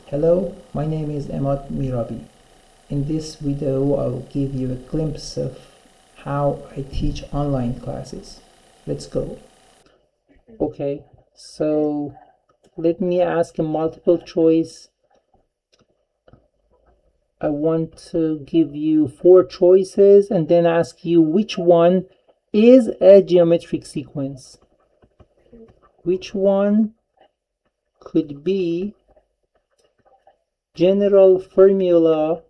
Hello, my name is Emad Mirabi. In this video, I'll give you a glimpse of how I teach online classes. Let's go. Okay, so let me ask a multiple choice. I want to give you 4 choices and then ask you which one is a geometric sequence. Which one could be general formula?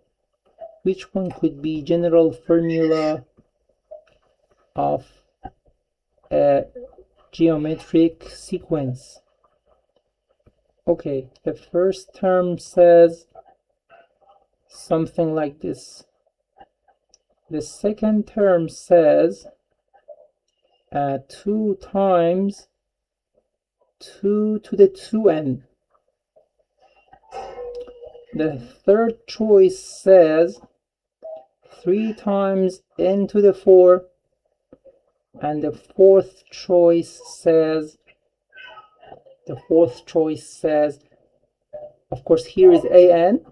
Which one could be general formula of a geometric sequence? Okay, the first term says something like this. The second term says 2 times 2 to the 2n. The third choice says 3 times n to the 4. And the fourth choice says, of course, here is an,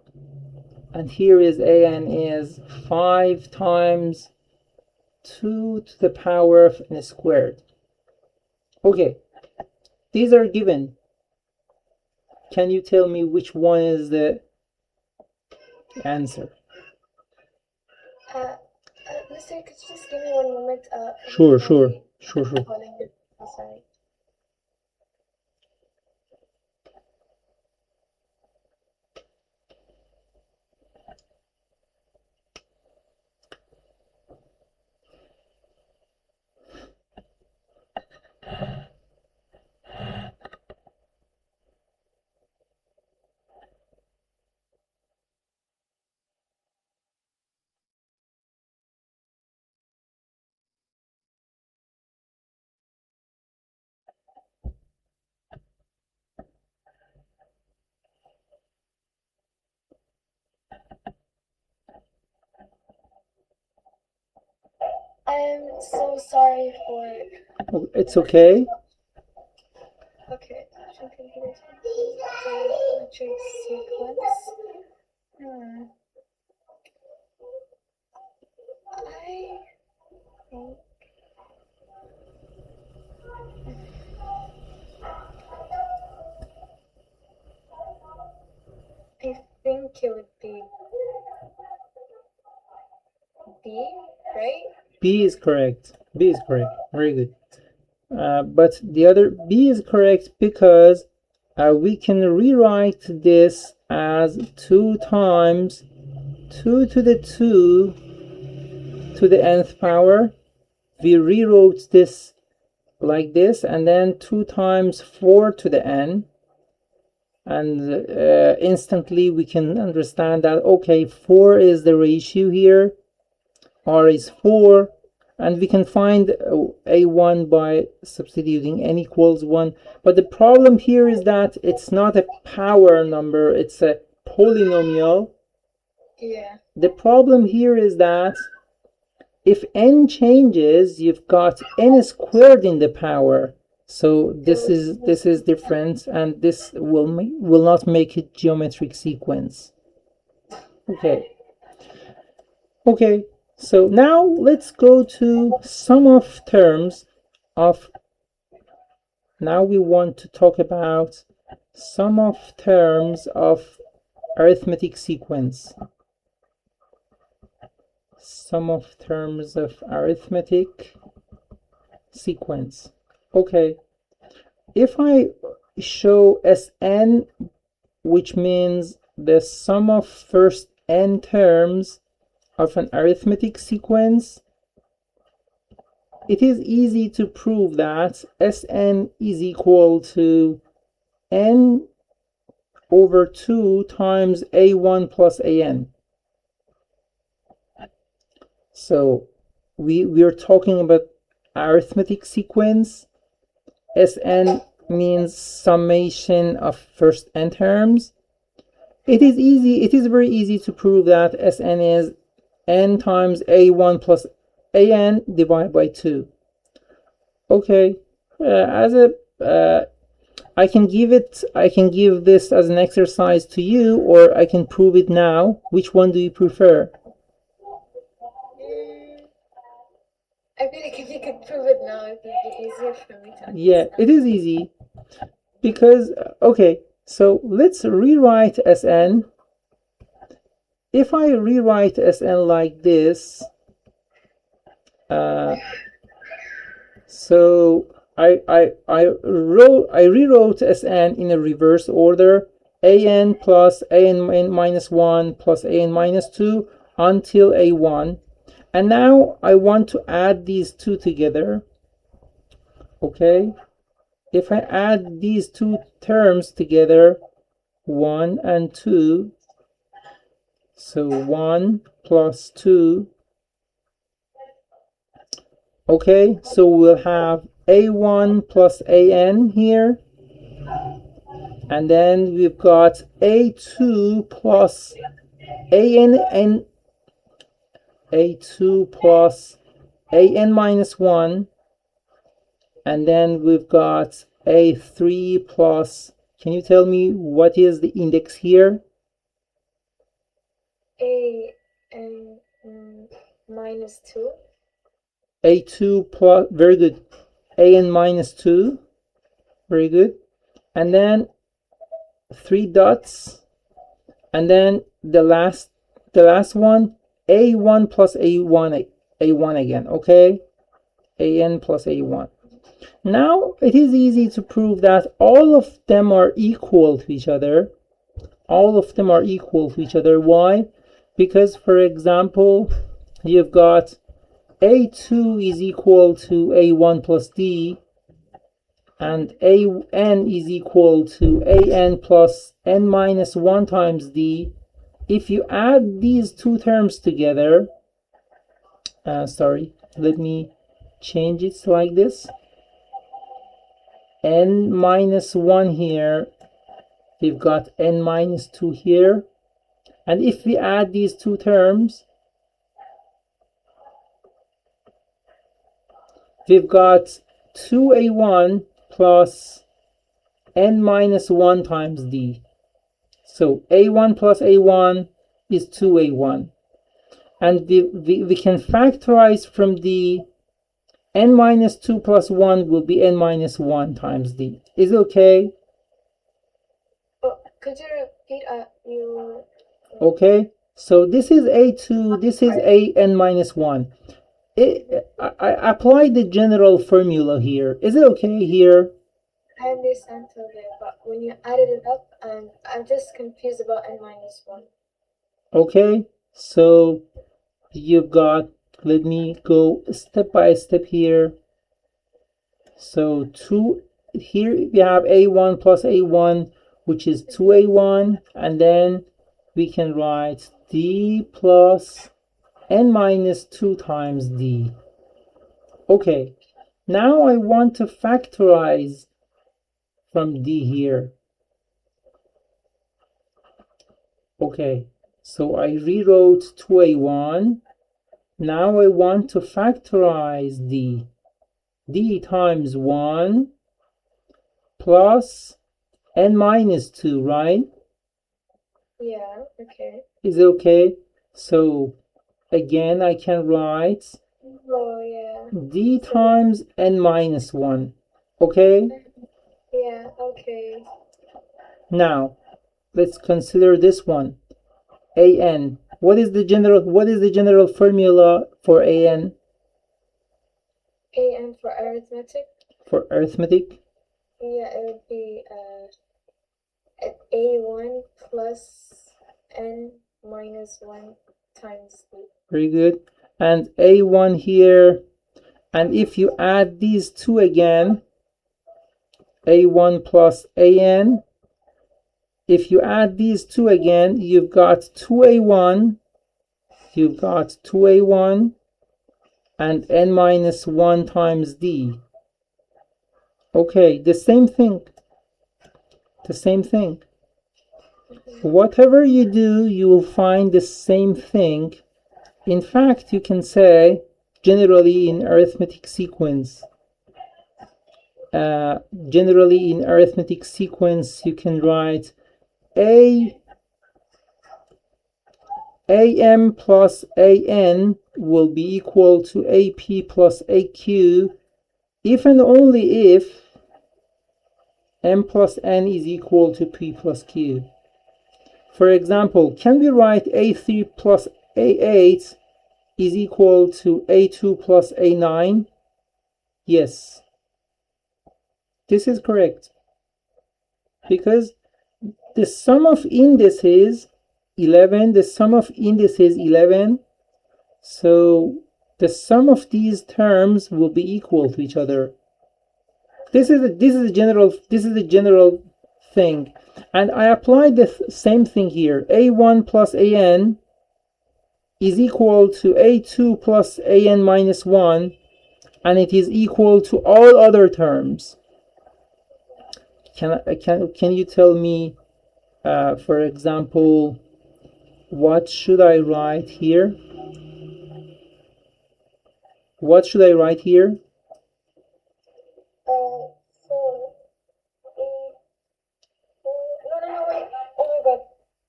and here is an is 5 times 2 to the power of n squared. Okay, these are given. Can you tell me which one is the answer? Mister, could you just give me 1 moment? Sure. Sorry. I'm so sorry for... Oh, it's okay. Okay, geometric sequence. I think it would be B, right? B is correct. B is correct. Very good. But the other B is correct because we can rewrite this as 2 times 2 to the 2 to the nth power. We rewrote this like this, and then 2 times 4 to the n, and instantly we can understand that, okay, 4 is the ratio here, r is 4, and we can find a1 by substituting n equals 1. But the problem here is that it's not a power number, it's a polynomial. Yeah. The problem here is that if n changes, you've got n squared in the power. So this is different, and this will not make it geometric sequence. Okay, so now let's go to sum of terms of... Now we want to talk about sum of terms of arithmetic sequence. Sum of terms of arithmetic sequence. Okay, if I show Sn, which means the sum of first n terms of an arithmetic sequence, it is easy to prove that Sn is equal to n over 2 times a1 plus an. So we are talking about arithmetic sequence. Sn means summation of first n terms. It is very easy to prove that Sn is n times a1 plus an divided by 2. Okay, as a I can give this as an exercise to you, or I can prove it now. Which one do you prefer? I feel like if you could prove it now, it would be easier for me to understand. Yeah, it is easy because, okay, so let's rewrite Sn. If I rewrite Sn like this, so I rewrote Sn in a reverse order, an plus an minus 1 plus an minus 2 until a1, and now I want to add these two together. Okay, if I add these two terms together, 1 and 2, so 1 plus 2. Okay, so we'll have a1 plus an here, and then we've got a2 plus an and a2 plus an minus 1, and then we've got a3 plus, can you tell me what is the index here? An minus 2. a2 plus, very good, an minus 2, very good, and then 3 dots, and then the last one, a1 plus a1 again. Okay, an plus a1. Now it is easy to prove that all of them are equal to each other. All of them are equal to each other. Why? Because, for example, you've got a2 is equal to a1 plus d, and an is equal to an plus n minus 1 times d. If you add these two terms together, sorry, let me change it like this. N minus 1 here, we've got n minus 2 here, and if we add these two terms, we've got 2a1 plus n minus 1 times d. So a1 plus a1 is 2a1, and we can factorize from d. N minus 2 plus 1 will be n minus 1 times d. Is it okay? Oh, could you repeat your... Okay, so this is a2, this is an minus 1. I applied the general formula here. Is it okay here? I understand totally, but when you added it up, and I'm just confused about n minus 1. Okay, so you've got, let me go step by step here. So here we have a1 plus a1, which is 2a1, and then we can write d plus n minus 2 times d. Okay, now I want to factorize from d here. Okay, so I rewrote 2a1. Now I want to factorize d. d times 1 plus n minus 2, right? Yeah, okay. Is it okay? So again, I can write d times n minus 1. Okay? Yeah, okay. Now, let's consider this one. an. What is the general formula for an? An for arithmetic? For arithmetic? Yeah, it would be a1 plus n minus 1 times d. Very good. And a1 here, and if you add these two again, a1 plus an, if you add these two again, you've got 2a1, and n minus 1 times d. Okay, the same thing. Whatever you do, you will find the same thing. In fact, you can say generally in arithmetic sequence. generally in arithmetic sequence you can write AM plus AN will be equal to AP plus AQ if and only if M plus N is equal to P plus Q. For example, can we write A3 plus A8 is equal to A2 plus A9? Yes, this is correct, because the sum of indices 11, so the sum of these terms will be equal to each other. This is a general thing, and I applied the same thing here. A1 plus AN is equal to A2 plus AN minus 1, and it is equal to all other terms. Can you tell me, for example, what should I write here? What should I write here? No, wait. Oh my god.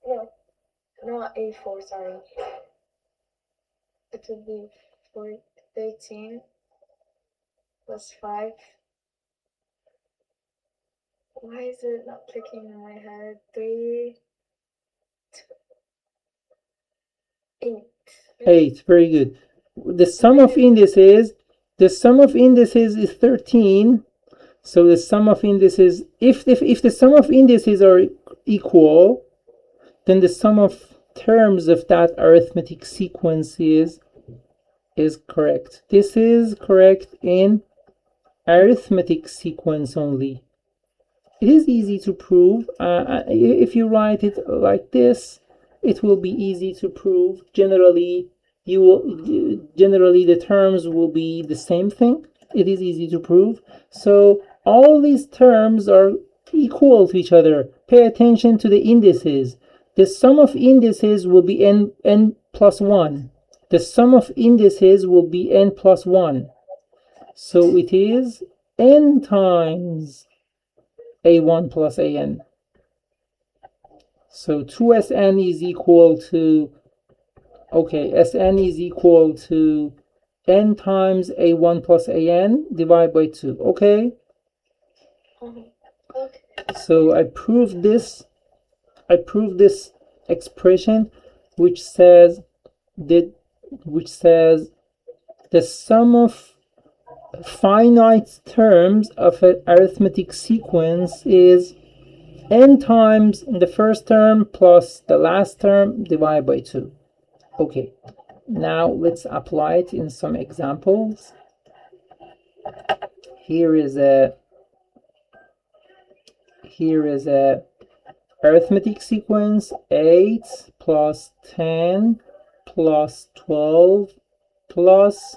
No, not A4, sorry. It would be 13 plus 5. Why is it not clicking in my head? 3, 8. 8, very good. The sum of indices is 13. So the sum of indices, if the sum of indices are equal, then the sum of terms of that arithmetic sequence is correct. This is correct in arithmetic sequence only. It is easy to prove. If you write it like this, it will be easy to prove. Generally the terms will be the same thing. It is easy to prove. So all these terms are equal to each other. Pay attention to the indices. The sum of indices will be n plus 1. The sum of indices will be n plus 1. So it is n times A1 plus AN. So 2SN is equal to, SN is equal to n times A1 plus AN divided by 2. Okay? So I proved this expression which says the sum of finite terms of an arithmetic sequence is n times the first term plus the last term divided by 2. Okay, now let's apply it in some examples. Here is a arithmetic sequence: 8 plus 10 plus 12 plus,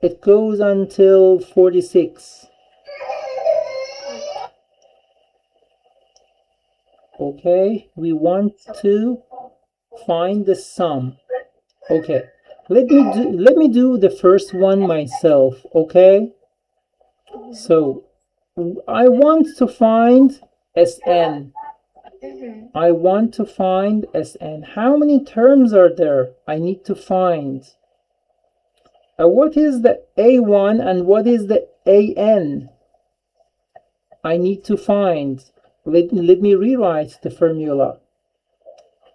it goes until 46. Okay, we want to find the sum. Okay, let me do the first one myself. Okay, so I want to find Sn. I want to find Sn. How many terms are there? I need to find. What is the A1 and what is the AN? I need to find. Let me rewrite the formula.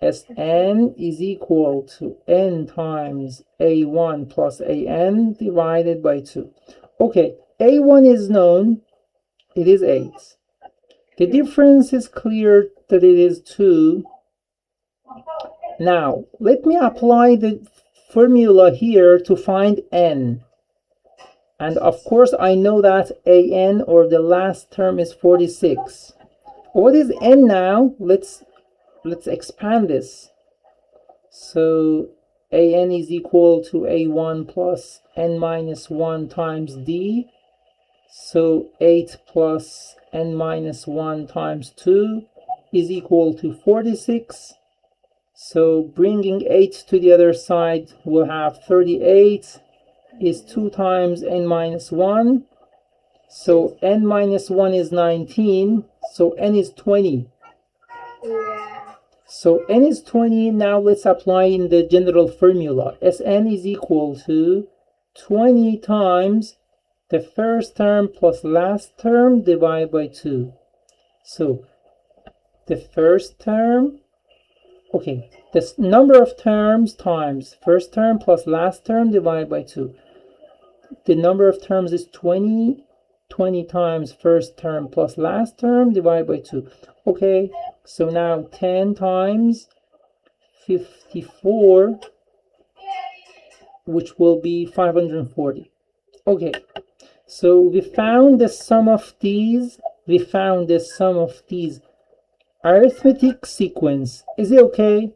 Sn is equal to n times A1 plus AN divided by 2. Okay, A1 is known. It is 8. The difference is clear that it is 2. Now, let me apply the formula here to find n. And of course, I know that AN, or the last term, is 46. What is n now? Let's expand this. So AN is equal to A1 plus n minus 1 times d. So 8 plus n minus 1 times 2 is equal to 46. So bringing 8 to the other side, we'll have 38 is 2 times n minus 1. So n minus 1 is 19. So n is 20. Yeah. So n is 20. Now let's apply in the general formula. Sn is equal to 20 times the first term plus last term divided by 2. So the first term, okay, the number of terms times first term plus last term divided by 2. The number of terms is 20. 20 times first term plus last term divided by 2. Okay, so now 10 times 54, which will be 540. Okay, so we found the sum of these. We found the sum of these arithmetic sequence. Is it okay?